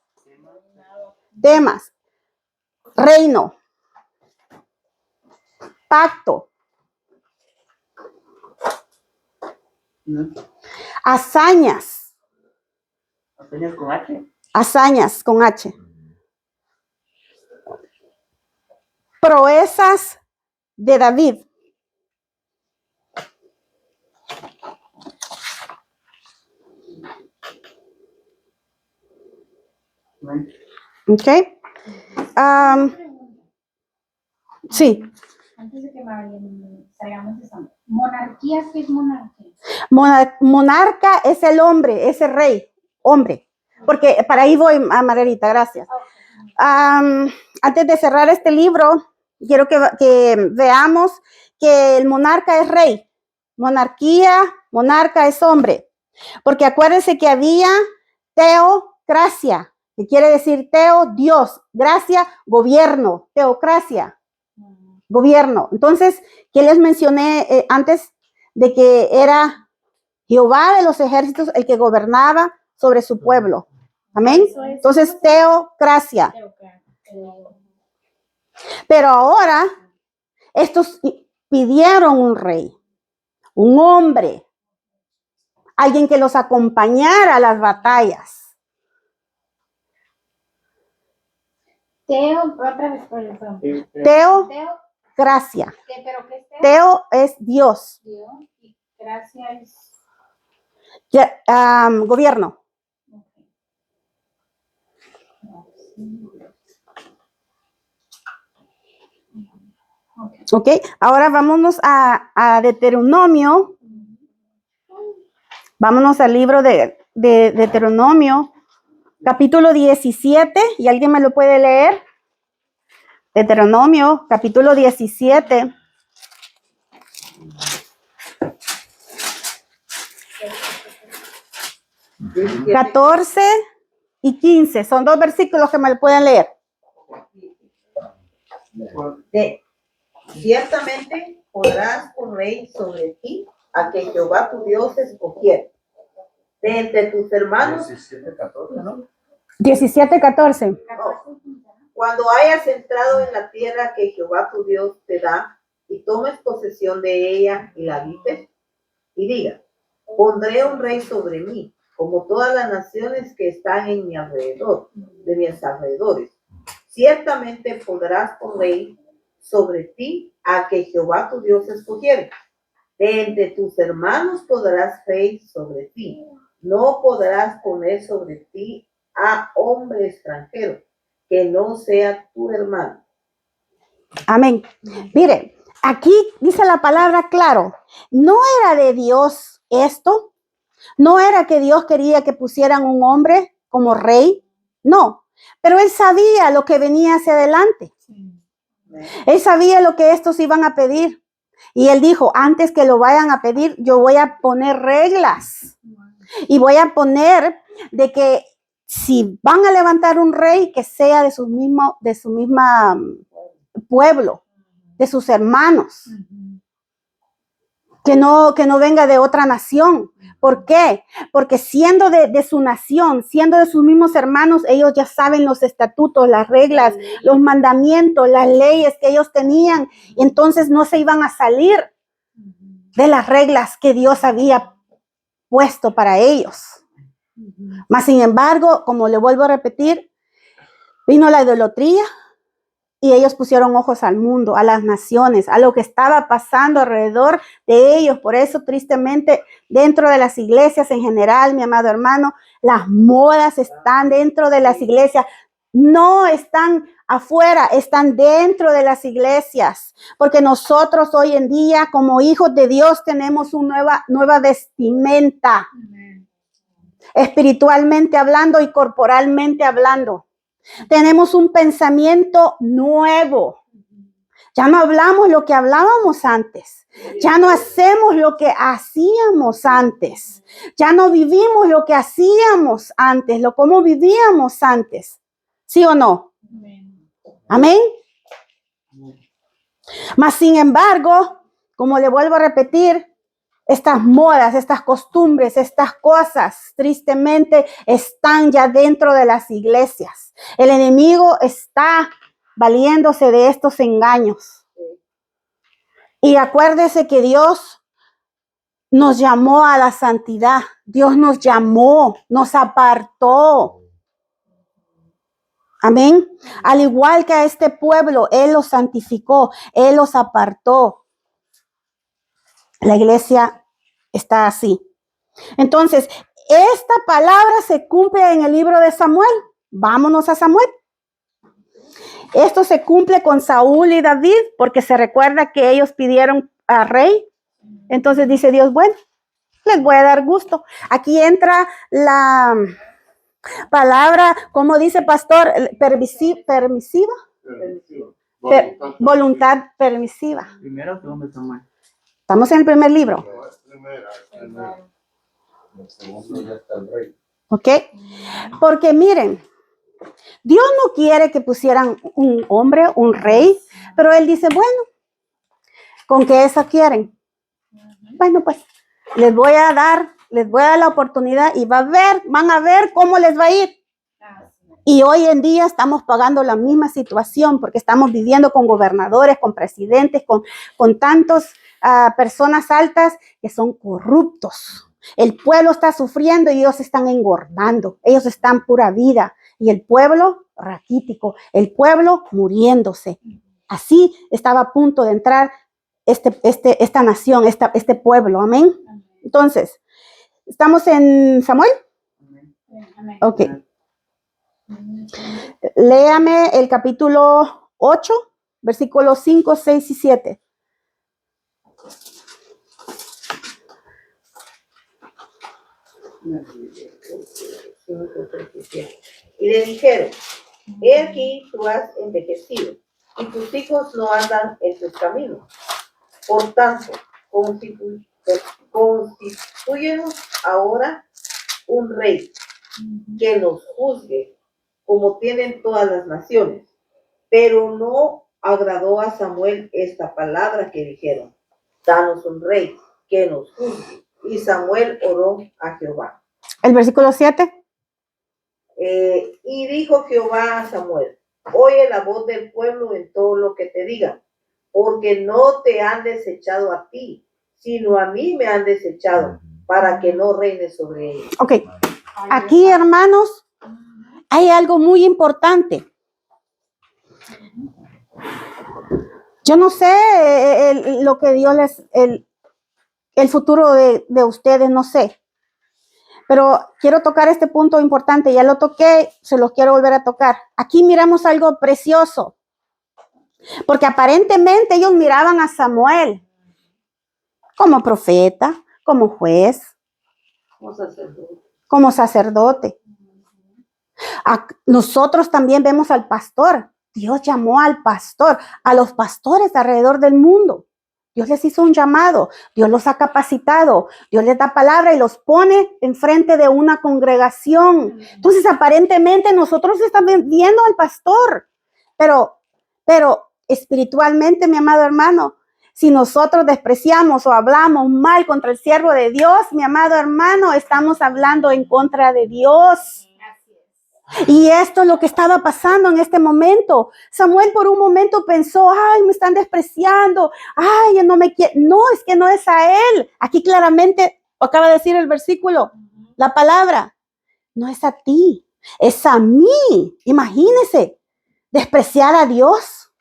temas. Reino. Pacto. Hazañas. ¿Hazañas con H? Hazañas con H. Proezas de David. Ok. Sí. Antes de que salgamos de eso, ¿monarquía qué es monarquía? Monarca es el hombre, es el rey, hombre. Porque para ahí voy, Margarita, gracias. Antes de cerrar este libro, quiero que veamos que el monarca es rey. Monarquía, monarca es hombre. Porque acuérdense que había teocracia, que quiere decir teo, Dios, gracia, gobierno, teocracia, gobierno. Entonces, ¿qué les mencioné antes? De que era Jehová de los ejércitos el que gobernaba sobre su pueblo. Amén. Entonces, teocracia. Pero ahora, estos pidieron un rey, un hombre, alguien que los acompañara a las batallas. Otra vez, perdón. Teocracia. ¿Pero qué es teo? Teo es Dios. Dios, y gracia es... Gobierno. Ok, ahora vámonos a Deuteronomio. Vámonos al libro de Deuteronomio, capítulo 17, y alguien me lo puede leer. Deuteronomio, capítulo 17. ¿17? 14 y 15, son dos versículos que me lo pueden leer. Ciertamente podrás por rey sobre ti a que Jehová tu Dios escogiera de entre tus hermanos. 17:14, ¿no? 17, 14. No. Cuando hayas entrado en la tierra que Jehová tu Dios te da y tomes posesión de ella y la habites, y diga, pondré un rey sobre mí, como todas las naciones que están en mi alrededor, de mis alrededores. Ciertamente podrás por rey sobre ti a que Jehová tu Dios escogiere. De entre tus hermanos podrás rey sobre ti. No podrás poner sobre ti a hombre extranjero que no sea tu hermano. Amén. Mire, aquí dice la palabra claro, no era de Dios esto, No era que Dios quería que pusieran un hombre como rey, no, pero él sabía lo que venía hacia adelante. Él sabía lo que estos iban a pedir. Y él dijo, antes que lo vayan a pedir, yo voy a poner reglas. Y voy a poner de que si van a levantar un rey, que sea de su misma pueblo, de sus hermanos. Que no venga de otra nación. ¿Por qué? Porque siendo de su nación, siendo de sus mismos hermanos, ellos ya saben los estatutos, las reglas, los mandamientos, las leyes que ellos tenían. Y entonces no se iban a salir de las reglas que Dios había puesto para ellos. Mas, sin embargo, como le vuelvo a repetir, vino la idolatría. Y ellos pusieron ojos al mundo, a las naciones, a lo que estaba pasando alrededor de ellos. Por eso, tristemente, dentro de las iglesias en general, mi amado hermano, las modas están dentro de las iglesias. No están afuera, están dentro de las iglesias. Porque nosotros hoy en día, como hijos de Dios, tenemos una nueva vestimenta. Espiritualmente hablando y corporalmente hablando. Tenemos un pensamiento nuevo. Ya no hablamos lo que hablábamos antes. Ya no hacemos lo que hacíamos antes. Ya no vivimos lo que hacíamos antes, lo como vivíamos antes. ¿Sí o no? Amén. Mas, sin embargo, como le vuelvo a repetir, estas modas, estas costumbres, estas cosas, tristemente, están ya dentro de las iglesias. El enemigo está valiéndose de estos engaños. Y acuérdese que Dios nos llamó a la santidad. Dios nos llamó, nos apartó. Amén. Al igual que a este pueblo, Él los santificó, Él los apartó. La iglesia está así. Entonces, esta palabra se cumple en el libro de Samuel. Vámonos a Samuel. Esto se cumple con Saúl y David, porque se recuerda que ellos pidieron a rey. Entonces dice Dios, bueno, les voy a dar gusto. Aquí entra la palabra, como dice pastor, permisiva. Voluntad permisiva. Primero, segundo Samuel. Estamos en el primer libro. ¿Ok? Porque miren, Dios no quiere que pusieran un hombre, un rey, pero Él dice, bueno, ¿con qué esa quieren? Bueno, pues les voy a dar la oportunidad y van a ver cómo les va a ir. Y hoy en día estamos pagando la misma situación porque estamos viviendo con gobernadores, con presidentes, con tantas personas altas que son corruptos. El pueblo está sufriendo y ellos están engordando. Ellos están pura vida. Y el pueblo raquítico, el pueblo muriéndose. Así estaba a punto de entrar esta nación, este pueblo. Amén. Entonces, ¿estamos en Samuel? Ok. Léame el capítulo 8, versículos 5, 6 y 7. Y le dijeron, he aquí tú has envejecido, y tus hijos no andan en tus caminos. Por tanto, constitúyenos ahora un rey que nos juzgue como tienen todas las naciones. Pero no agradó a Samuel esta palabra que dijeron, danos un rey que nos juzgue. Y Samuel oró a Jehová. El versículo 7. Y dijo Jehová a Samuel, oye la voz del pueblo en todo lo que te digan, porque no te han desechado a ti, sino a mí me han desechado, para que no reines sobre ellos. Ok, aquí, hermanos, hay algo muy importante. Yo no sé lo que Dios el futuro de ustedes, no sé. Pero quiero tocar este punto importante. Ya lo toqué, se los quiero volver a tocar. Aquí miramos algo precioso. Porque aparentemente ellos miraban a Samuel como profeta, como juez. como sacerdote. Nosotros también vemos al pastor. Dios llamó al pastor, a los pastores alrededor del mundo. Dios les hizo un llamado, Dios los ha capacitado, Dios les da palabra y los pone enfrente de una congregación. Entonces, aparentemente nosotros estamos viendo al pastor, pero espiritualmente, mi amado hermano, si nosotros despreciamos o hablamos mal contra el siervo de Dios, mi amado hermano, estamos hablando en contra de Dios. Y esto es lo que estaba pasando en este momento. Samuel por un momento pensó, ay, me están despreciando, ay, no me quiere. No, es que no es a él. Aquí claramente acaba de decir el versículo, la palabra, no es a ti, es a mí. Imagínese, despreciar a Dios.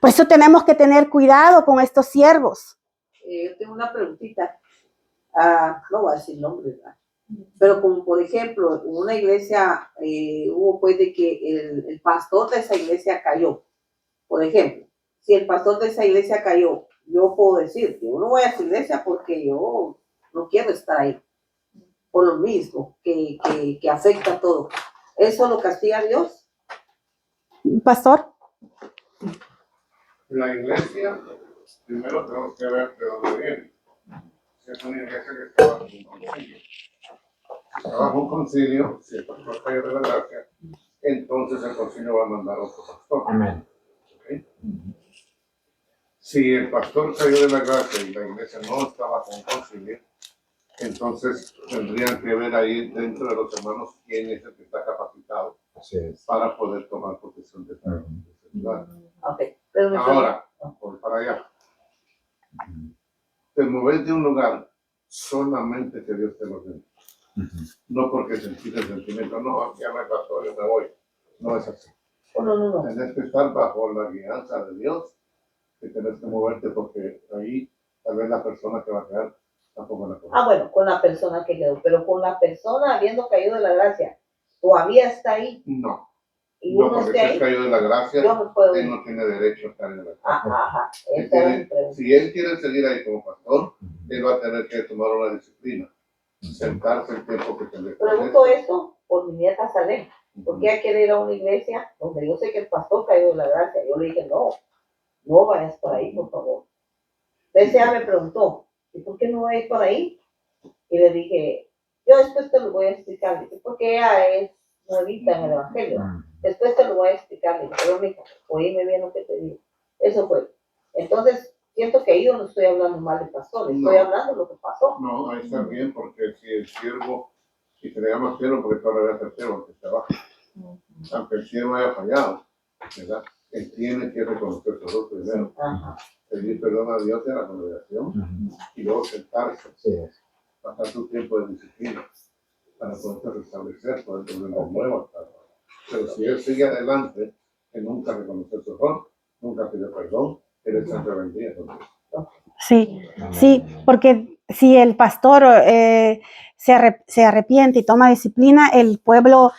Por eso tenemos que tener cuidado con estos siervos. Yo tengo una preguntita. No voy a decir nombre, ¿verdad? Pero como por ejemplo, en una iglesia hubo pues de que el pastor de esa iglesia cayó. Por ejemplo, si el pastor de esa iglesia cayó, yo puedo decir, yo no voy a esa iglesia porque yo no quiero estar ahí. Por lo mismo, que afecta a todo. ¿Eso lo castiga Dios? Pastor. La iglesia, primero tenemos que ver de dónde viene. Si es una iglesia que estaba en un concilio. Si estaba en un concilio, si el pastor cayó de la gracia, entonces el concilio va a mandar a otro pastor. Amén. ¿Okay? Si el pastor cayó de la gracia y la iglesia no estaba con concilio, entonces tendrían que ver ahí dentro de los hermanos quién es el que está capacitado para poder tomar posesión de ese lugar. Okay. Pero Ahora, por para allá. Te mover de un lugar solamente que Dios te lo dé. No porque sentiste el sentimiento, no, ya me pasó, yo me voy. No es así. No. Tienes que estar bajo la guianza de Dios y tienes que moverte porque ahí tal vez la persona que va a quedar tampoco la conoce. Bueno, con la persona que quedó, pero con la persona habiendo caído de la gracia, ¿todavía está ahí? No. ¿Y No, uno porque esté si ahí? él cayó de la gracia, Yo me puedo él ir. no tiene derecho a estar en la gracia. Ajá. Si él quiere seguir ahí como pastor, él va a tener que tomar una disciplina. Sentarse el tiempo que se le Pregunto esto por mi nieta Saleh. ¿Por qué ella quiere ir a una iglesia donde yo sé que el pastor cayó de la gracia? Yo le dije, no vayas por ahí, por favor. Entonces ella me preguntó, ¿y por qué no voy a ir por ahí? Y le dije, yo después te lo voy a explicar. Dije, porque ella es nuevita en el evangelio. Después te lo voy a explicar. Dije, pero mija, oíme bien lo que te digo. Eso fue. Entonces, siento que yo no estoy hablando mal del pastor, estoy hablando de lo que pasó. No, ahí está bien, porque si el siervo, si se le llama siervo, porque todavía es el siervo, aunque esté abajo, aunque el siervo haya fallado, ¿verdad? Él tiene que reconocer su error primero, pedir perdón a Dios y a la congregación, y luego sentarse, pasar su tiempo de disciplina, para poder restablecer, poder tener de nuevo. Pero si él sigue adelante, que nunca reconoció su error, nunca pidió perdón, él está en rebeldía. Sí, porque si el pastor se arrepiente y toma disciplina, el pueblo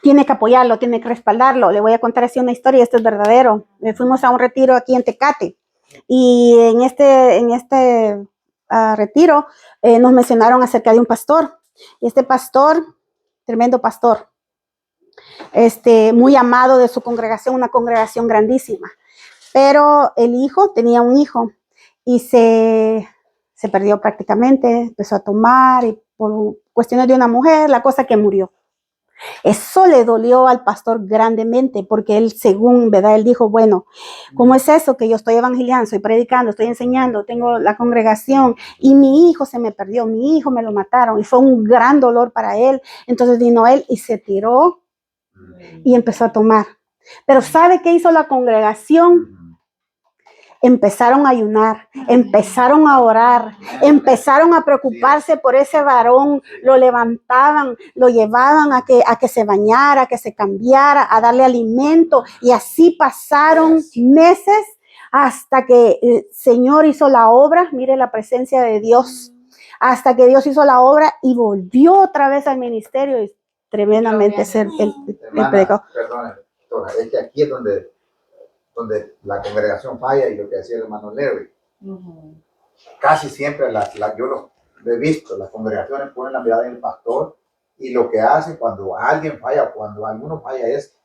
tiene que apoyarlo, tiene que respaldarlo. Le voy a contar así una historia, esto es verdadero. Fuimos a un retiro aquí en Tecate y en este retiro nos mencionaron acerca de un pastor. Y este pastor, tremendo pastor, muy amado de su congregación, una congregación grandísima. Pero el hijo, tenía un hijo y se perdió prácticamente, empezó a tomar y por cuestiones de una mujer, la cosa que murió. Eso le dolió al pastor grandemente porque él, según, ¿verdad? Él dijo, bueno, ¿cómo es eso que yo estoy evangelizando, estoy predicando, estoy enseñando, tengo la congregación y mi hijo se me perdió, mi hijo me lo mataron y fue un gran dolor para él? Entonces vino él y se tiró y empezó a tomar. Pero ¿sabe qué hizo la congregación? Empezaron a ayunar, empezaron a orar, empezaron a preocuparse por ese varón, lo levantaban, lo llevaban a que se bañara, a que se cambiara, a darle alimento, y así pasaron meses hasta que el Señor hizo la obra. Mire la presencia de Dios, hasta que Dios hizo la obra y volvió otra vez al ministerio y tremendamente ser el predicador. Perdón, es que aquí es donde la congregación falla y lo que decía el hermano Larry. Casi siempre yo lo he visto, las congregaciones ponen la mirada en el pastor y lo que hacen cuando alguien falla o cuando alguno falla es,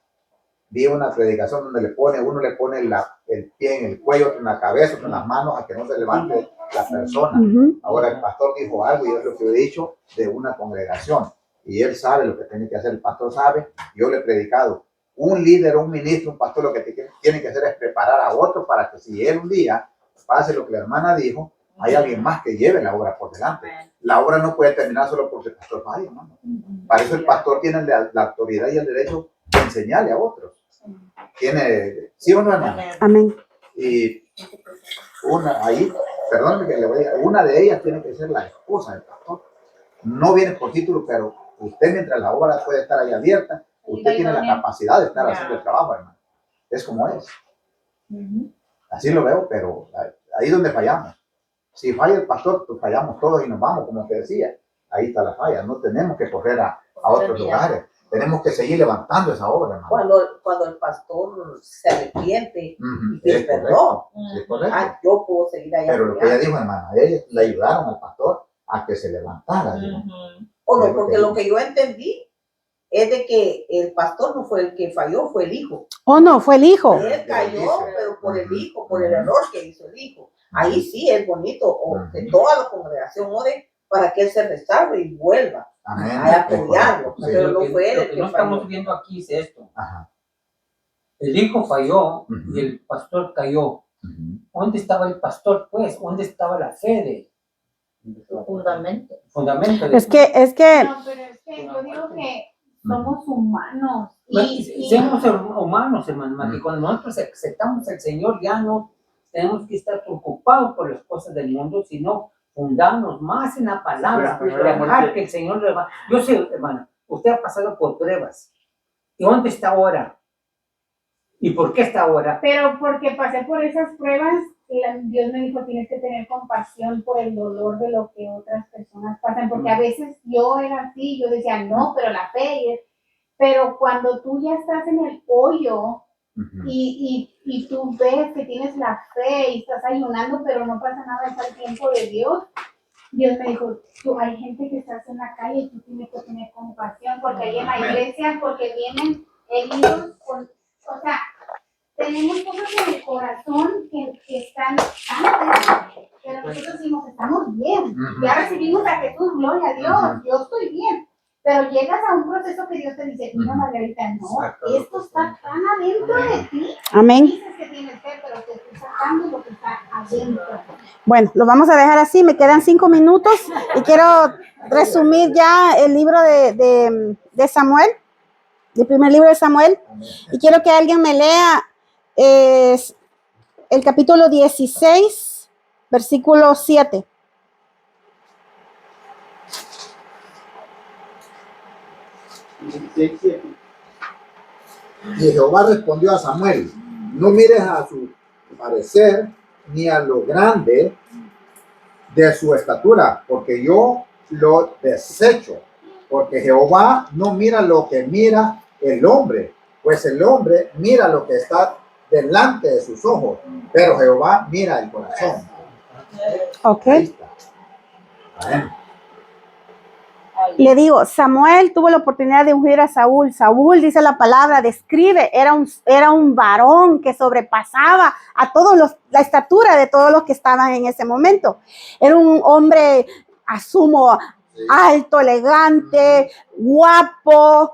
vi una predicación donde uno le pone el pie en el cuello, otro en la cabeza, otro en las manos, a que no se levante la persona. Ahora el pastor dijo algo y es lo que he dicho de una congregación. Y él sabe lo que tiene que hacer, el pastor sabe, yo le he predicado. Un líder, un ministro, un pastor lo que tiene que hacer es preparar a otro para que si él un día pase lo que la hermana dijo, hay alguien más que lleve la obra por delante. La obra no puede terminar solo porque el pastor falla, ¿no? Para eso el pastor tiene la autoridad y el derecho de enseñarle a otros. Tiene, ¿sí o no, hermano? Amén. Y perdóneme que le voy a decir, una de ellas tiene que ser la esposa del pastor. No viene por título, pero usted mientras la obra puede estar ahí abierta, usted tiene la capacidad de estar haciendo el trabajo, hermano. Es como es. Así lo veo, pero ahí es donde fallamos. Si falla el pastor, pues fallamos todos y nos vamos, como te decía. Ahí está la falla. No tenemos que correr a otros lugares. Tenemos que seguir levantando esa obra, hermano. Cuando el pastor se arrepiente y Es pide perdón, correcto. Es correcto. yo puedo seguir allá. Pero lo que ella dijo, hermana, ellos le ayudaron al pastor a que se levantara. O no, porque lo que yo entendí es de que el pastor no fue el que falló, fue el hijo. Oh, no, fue el hijo. Él cayó, pero por el hijo, por el error que hizo el hijo. Ahí sí es bonito, o que toda la congregación ore para que él se restaure y vuelva. Amén. A apoyarlo. Sí. Pero no fue él Lo el que que no falló. estamos viendo aquí es esto. Ajá. El hijo falló Ujú. y el pastor cayó. Ujú. ¿Dónde estaba el pastor, pues? ¿Dónde estaba la fe fundamento de Es que No, pero es que yo digo que somos humanos. Y Somos humanos, hermano, que cuando nosotros aceptamos al Señor ya no tenemos que estar preocupados por las cosas del mundo, sino fundarnos más en la palabra, dejar que el Señor le va. Yo sé, hermano, usted ha pasado por pruebas. ¿Y dónde está ahora? ¿Y por qué está ahora? Pero porque pasé por esas pruebas, Dios me dijo, tienes que tener compasión por el dolor de lo que otras personas pasan, porque a veces yo era así, yo decía, no, pero la fe es... Pero cuando tú ya estás en el hoyo y tú ves que tienes la fe y estás ayunando, pero no pasa nada, es al tiempo de Dios, Dios me dijo, hay gente que estás en la calle y tú tienes que tener compasión, porque ahí en la iglesia, porque vienen heridos con... O sea, tenemos cosas en el corazón que están tan, pero nosotros decimos, estamos bien, ya recibimos a Jesús, gloria a Dios, yo estoy bien. Pero llegas a un proceso que Dios te dice, mira Margarita, no, esto está tan adentro de ti. amén. Dices que tienes fe, pero te estoy sacando lo que está adentro. Bueno, lo vamos a dejar así, me quedan 5 minutos y quiero resumir ya el libro de Samuel, el primer libro de Samuel, y quiero que alguien me lea el capítulo 16, versículo 7. Y Jehová respondió a Samuel, no mires a su parecer ni a lo grande de su estatura, porque yo lo desecho. Porque Jehová no mira lo que mira el hombre, pues el hombre mira lo que está delante de sus ojos, pero Jehová mira el corazón. Ok. Ahí está. Amén. Le digo, Samuel tuvo la oportunidad de ungir a Saúl. Saúl, dice la palabra, describe, era un varón que sobrepasaba a la estatura de todos los que estaban en ese momento. Era un hombre, asumo, alto, elegante, guapo.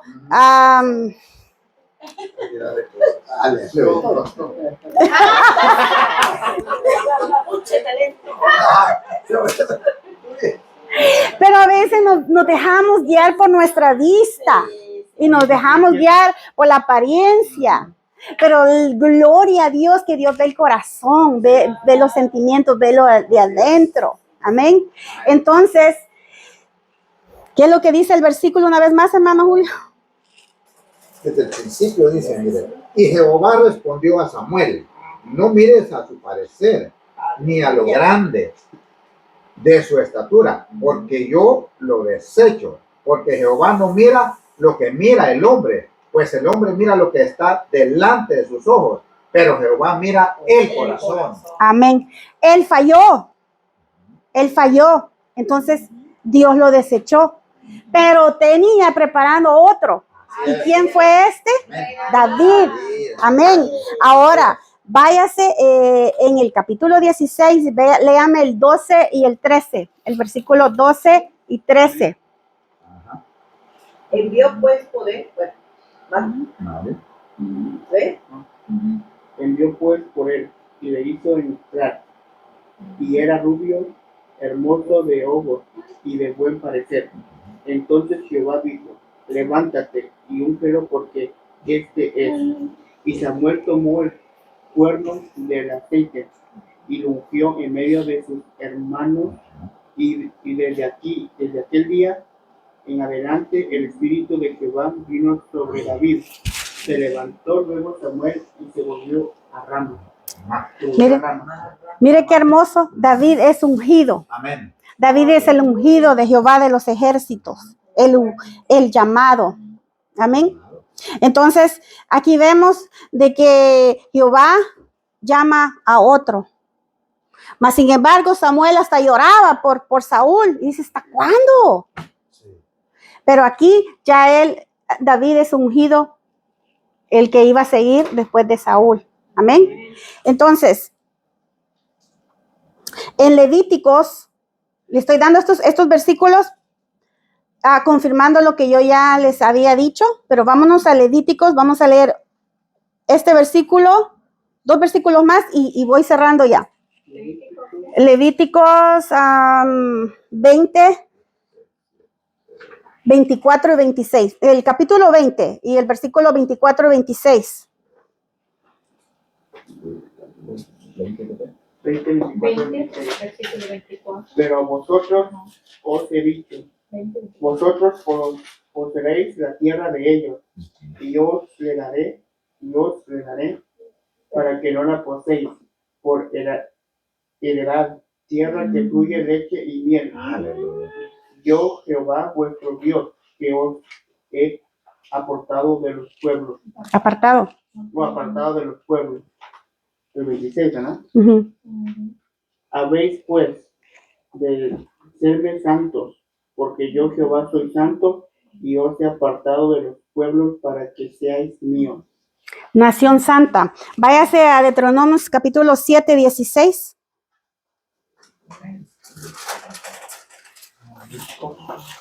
Pero a veces nos dejamos guiar por nuestra vista y nos dejamos guiar por la apariencia. Pero gloria a Dios que Dios ve el corazón, ve los sentimientos, ve lo de adentro. Amén. Entonces, ¿qué es lo que dice el versículo una vez más, hermano Julio? Desde el principio dice, mire, y Jehová respondió a Samuel, no mires a su parecer, ni a lo grande de su estatura, porque yo lo desecho, porque Jehová no mira lo que mira el hombre, pues el hombre mira lo que está delante de sus ojos, pero Jehová mira el corazón. Amén. Él falló. Entonces Dios lo desechó, pero tenía preparando otro. ¿Y quién fue este? David. Amén. Ahora, váyase en el capítulo 16, léame el 12 y el 13, el versículo 12 y 13. Ajá. Envió pues poder, bueno, Vale. ¿ves? Envió pues por él y le hizo entrar. Y era rubio, hermoso de ojos y de buen parecer. Entonces Jehová dijo: levántate y úngelo, porque este es. Y Samuel tomó el cuerno del aceite y lo ungió en medio de sus hermanos. Y desde aquel día en adelante el espíritu de Jehová vino sobre David. Se levantó luego Samuel y se volvió a Rama. Mire qué hermoso. David es ungido. Amén. David es el ungido de Jehová de los ejércitos, el llamado. Amén. Entonces, aquí vemos de que Jehová llama a otro. Mas, sin embargo, Samuel hasta lloraba por Saúl. Y dice, ¿hasta cuándo? Pero aquí ya David es ungido, el que iba a seguir después de Saúl. Amén. Entonces, en Levíticos, le estoy dando estos versículos confirmando lo que yo ya les había dicho, pero vámonos a Levíticos, vamos a leer este versículo, 2 versículos más y voy cerrando ya. Levíticos 20, 24 y 26, el capítulo 20 y el versículo 24 y 26. 20, versículo 24. pero a vosotros os he dicho: vosotros poseeréis la tierra de ellos, y yo os le daré, para que no la poseéis, por heredad, tierra que fluye leche y miel. Aleluya. Yo, Jehová, vuestro Dios, que os he apartado de los pueblos. Apartado. Apartado de los pueblos. El 26, ¿no? Uh-huh. Habéis pues de serme santos, porque yo Jehová soy santo, y os he apartado de los pueblos para que seáis míos. Nación santa. Váyase a Deuteronomios capítulo 7, 16.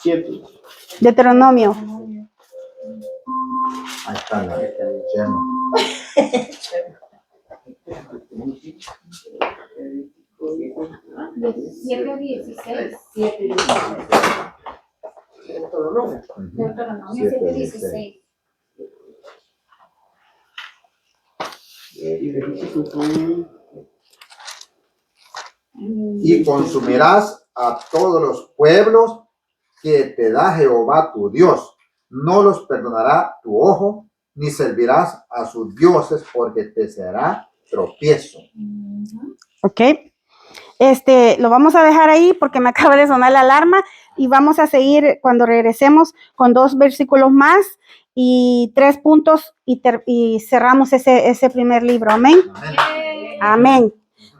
Siete. Deuteronomio. Ahí está la Chema. 7:16. Deuteronomio 7:16. Y consumirás a todos los pueblos que te da Jehová tu Dios. No los perdonará tu ojo, ni servirás a sus dioses, porque te será tropiezo. Ok. Lo vamos a dejar ahí porque me acaba de sonar la alarma y vamos a seguir cuando regresemos con 2 versículos más y 3 puntos y cerramos ese primer libro. Amén. Amén. Amén.